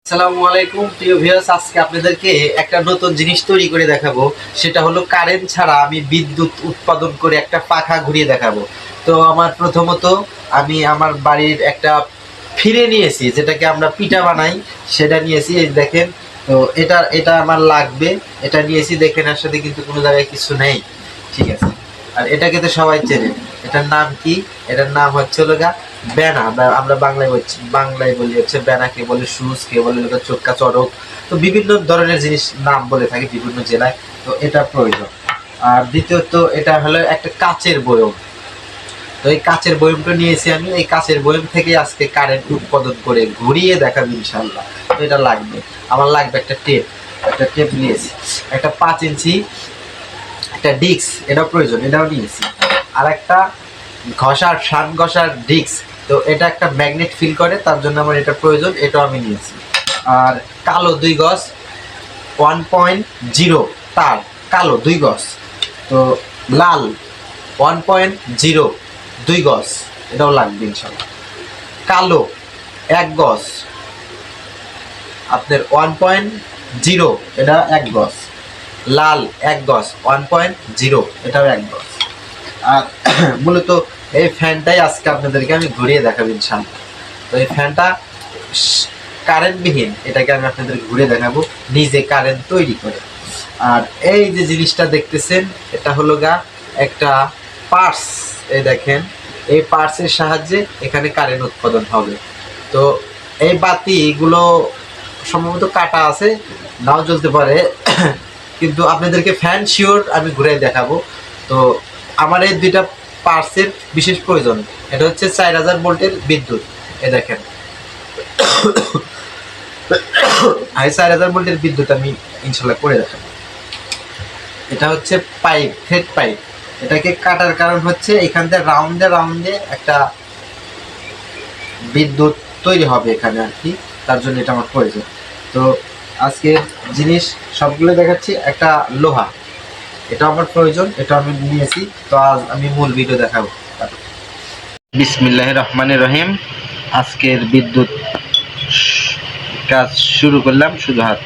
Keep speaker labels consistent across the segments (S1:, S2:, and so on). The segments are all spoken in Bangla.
S1: আসসালামু আলাইকুম প্রিয় ভিউয়ার্স, আজকে আপনাদেরকে একটা নতুন জিনিস তৈরি করে দেখাবো। সেটা হলো কারেন্ট ছাড়া আমি বিদ্যুৎ উৎপাদন করে একটা পাখা ঘুরিয়ে দেখাবো। তো প্রথমত আমি আমার বাড়ির একটা ফিরে নিয়েছি, যেটাকে আমরা পিঠা বানাই, সেটা নিয়েছি। এই দেখেন, তো এটা এটা আমার লাগবে, এটা নিয়েছি। দেখেন এর সাথে কিন্তু কোনো জায়গায় কিছু নেই, ঠিক আছে। আর এটাকে তো সবাই চেনেন। এটার নাম কি? এটার নাম হচ্ছে হলো ব্যানা। আমরা বাংলায় বলি হচ্ছে ব্যানা, কে বলে শুজ, কে বলে চোক্কা চড়ক। তো বিভিন্ন ধরনের জিনিস নাম বলে থাকে বিভিন্ন জেলায়। তো এটা প্রয়োজন। আর দ্বিতীয়ত এটা হলো একটা কাচের বয়ম। তো এই কাচের বয়মটা নিয়েছি আমি। এই কাচের বয়ম থেকে আজকে কারেন্ট উৎপাদন করে ঘুরিয়ে দেখাবো ইনশাল্লাহ। তো এটা লাগবে। আমার লাগবে একটা টেপ নিয়েছি, একটা 5 ইঞ্চি একটা ডিস্ক, এটাও প্রয়োজন, এটাও নিয়েছি। আর একটা শান ঘষার ডিস্ক। তো এটা একটা ম্যাগনেট ফিল করে, তার জন্য আমার এটা প্রয়োজন, এটাও আমি নিয়েছি। আর কালো 2 গজ 1.0 তার, কালো 2 গজ। তো লাল 1.0 2 গজ, এটাও লাগবে ইনশাল্লাহ। কালো 1 গজ, আপনার 1.0, এটা 1 গজ। লাল 1 গজ 1.0, এটাও 1 গজ। আর মূলত এই ফ্যানটাই আজকে আপনাদেরকে আমি ঘুরিয়ে দেখাবো ইনশাল্লাহ। তো এই ফ্যানটা কারেন্টবিহীন, এটাকে আমি আপনাদেরকে ঘুরিয়ে দেখাবো নিজে কারেন্ট তৈরি করে। আর এই যে জিনিসটা দেখতেছেন, এটা হলো একটা পার্স। এই দেখেন, এই পার্সের সাহায্যে এখানে কারেন্ট উৎপাদন হবে। তো এই বাতিগুলো সম্ভবত কাটা আছে, নাও জ্বলতে পারে, কিন্তু আপনাদেরকে ফ্যান শিওর আমি ঘুরে দেখাবো। তো আমার এই 2টা পার্সের বিশেষ প্রয়োজন। এটা হচ্ছে 4000 ভোল্টের বিদ্যুৎ। এ দেখেন, এই 4000 ভোল্টের বিদ্যুৎ আমি ইনশাল্লাহ করে দেখাবো। এটা হচ্ছে পাইপ, থ্রেড পাইপ। এটাকে কাটার কারণ হচ্ছে এখান থেকে রাউন্ডে একটা বিদ্যুৎ তৈরি হবে এখানে আর কি, তার জন্য এটা আমার প্রয়োজন। তো আজকে জিনিস সবগুলো দেখাচ্ছি। একটা লোহা, এটা আমার প্রয়োজন, এটা আমি নিয়েছি। তো আজ আমি মূল ভিডিও দেখাবো। বিসমিল্লাহির রহমানির রহিম। আজকের বিদ্যুৎ কাজ শুরু করলাম শুধু হাত।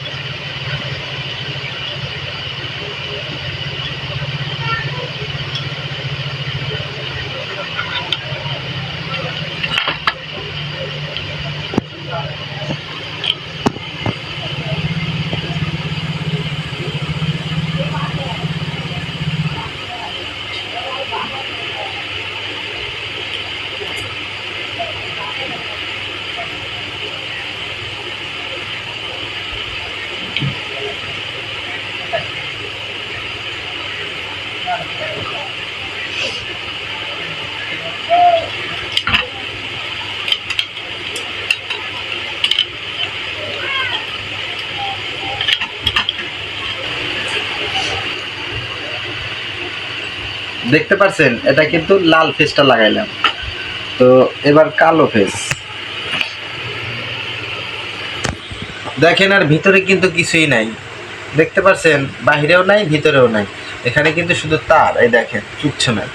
S1: দেখতে পাচ্ছেন, এটা কিন্তু লাল ফেসটা লাগাইলাম। তো এবার কালো ফেস দেখেন। আর ভিতরে কিন্তু কিছুই নাই, দেখতে পাচ্ছেন, বাহিরেও নাই ভিতরেও নাই। এখানে কিন্তু শুধু তার, এই দেখেন, কিচ্ছু নাই।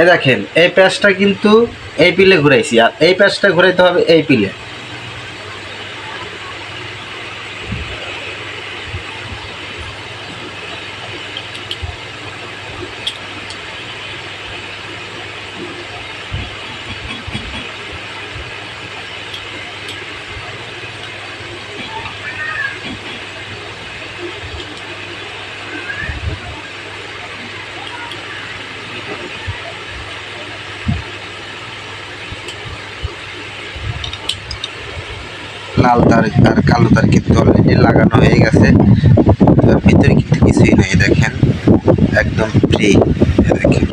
S1: এই দেখেন, এই প্যাচটা কিন্তু এই পিলে ঘুরাইছি, আর এই প্যাচটা ঘুরাইতে হবে এই পিলে। লাল তার আর কালো তার কিন্তু অলরেডি লাগানো হয়ে গেছে। ভিতরে কিন্তু কিছুই নেই, দেখেন, একদম ফ্রি। দেখেন,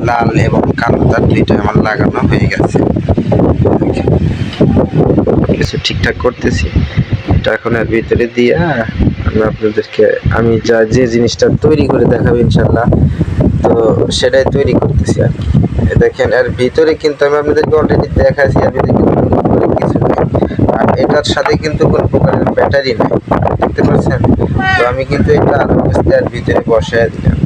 S1: লাল এবং কালো তার দুইটা আমার লাগানো হয়ে গেছে। কিছু ঠিকঠাক করতেছি, এটা এখন এর ভিতরে দিয়ে আমি আপনাদেরকে আমি যে জিনিসটা তৈরি করে দেখাবো ইনশাল্লাহ, তো সেটাই তৈরি করতেছি আর কি। দেখেন এর ভিতরে কিন্তু আমি আপনাদেরকে অলরেডি দেখাচ্ছি, এর ভিতরে কিন্তু কোনো কিছু নেই, আর এটার সাথে কিন্তু কোনো প্রকারের ব্যাটারি নেই, দেখতে পাচ্ছেন। তো আমি কিন্তু এটা আধা অবস্থায় এর ভিতরে বসায় দিলাম,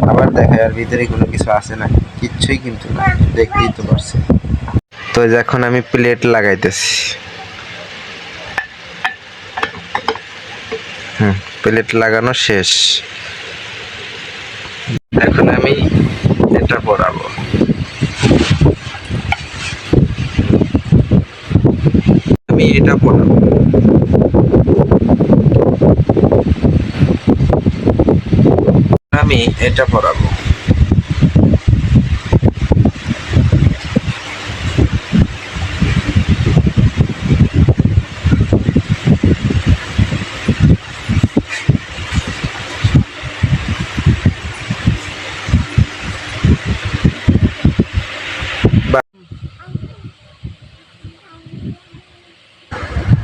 S1: আবার দেখায় এর ভিতরে কোনো কিছু আছে না, কিচ্ছুই কিন্তু না, দেখতেই তো পারছেন। তো এখন আমি প্লেট লাগাইতেছি। প্লেট লাগানো শেষ, এখন আমি এটা পরাবো। আমি এটা পরাবো, আমি এটা পরাবো।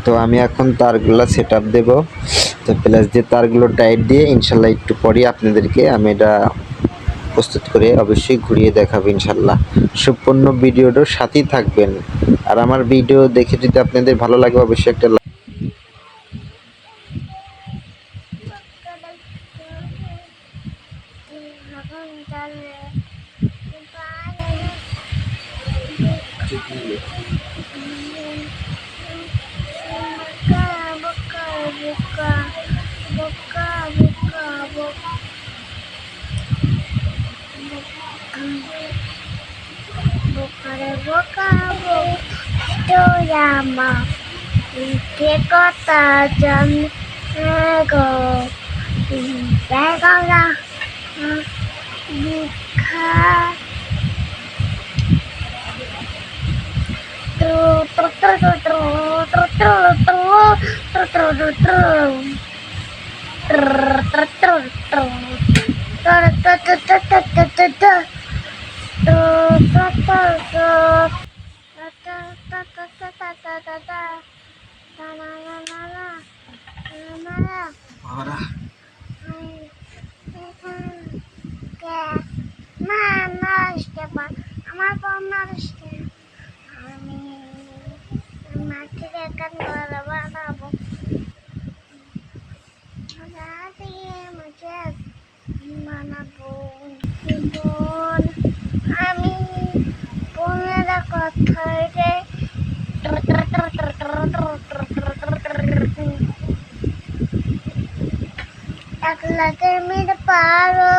S1: তো আমি এখন তারগুলো সেট আপ দেবো, তো প্লাস দিয়ে তারগুলো টাইট দিয়ে ইনশাল্লাহ একটু পরে আপনাদেরকে আমি এটা প্রস্তুত করে অবশ্যই ঘুরিয়ে দেখাবো ইনশাল্লাহ। সম্পূর্ণ ভিডিওটার সাথেই থাকবেন, আর আমার ভিডিও দেখে যদি আপনাদের ভালো লাগে অবশ্যই একটা
S2: Llama qué cosa go Begala Buka Tru tru tru tru tru tru tru tru tru tru আমার পড়াশোনা আমি মাকে একা বানাবো মাকে বানাবো বোন, আমি বোনের কথা একলাতে মেরে পারো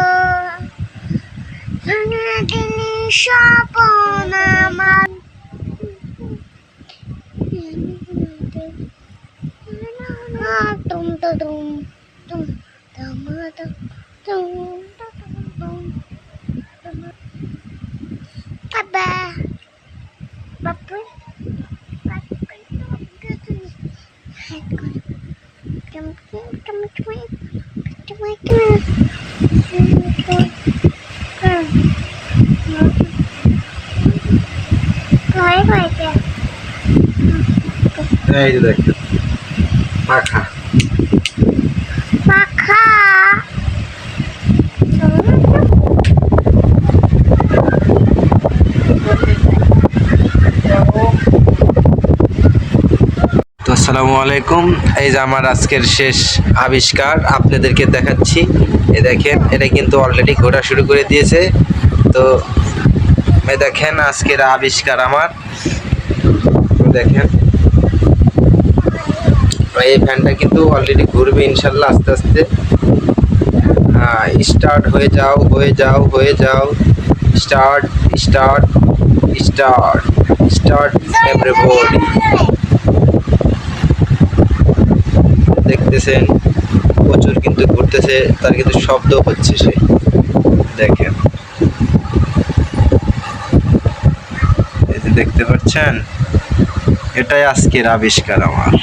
S2: দিনী স্বপন আমার তুম তো তুম তুম তুম বাবা বাপু
S1: এই যে দেখেন পাখা
S2: পাখা
S1: তো আসসালামু আলাইকুম। এই যে আমার আজকের শেষ আবিষ্কার আপনাদেরকে দেখাচ্ছি। এই দেখেন এটা কিন্তু অলরেডি ঘোরা শুরু করে দিয়েছে। তো এই দেখেন আজকের আবিষ্কার আমার, দেখেন এই ফ্যানটা কিন্তু অলরেডি ঘুরবে ইনশাল্লাহ আস্তে আস্তে। স্টার্ট হয়ে যাও হয়ে যাও হয়ে যাও, start start start start everybody. দেখতেছেন প্রচুর কিন্তু ঘুরতেছে, তার কিন্তু শব্দ হচ্ছে সে, দেখেন এই যে দেখতে পাচ্ছেন, এটাই আজকের আবিষ্কার আমার।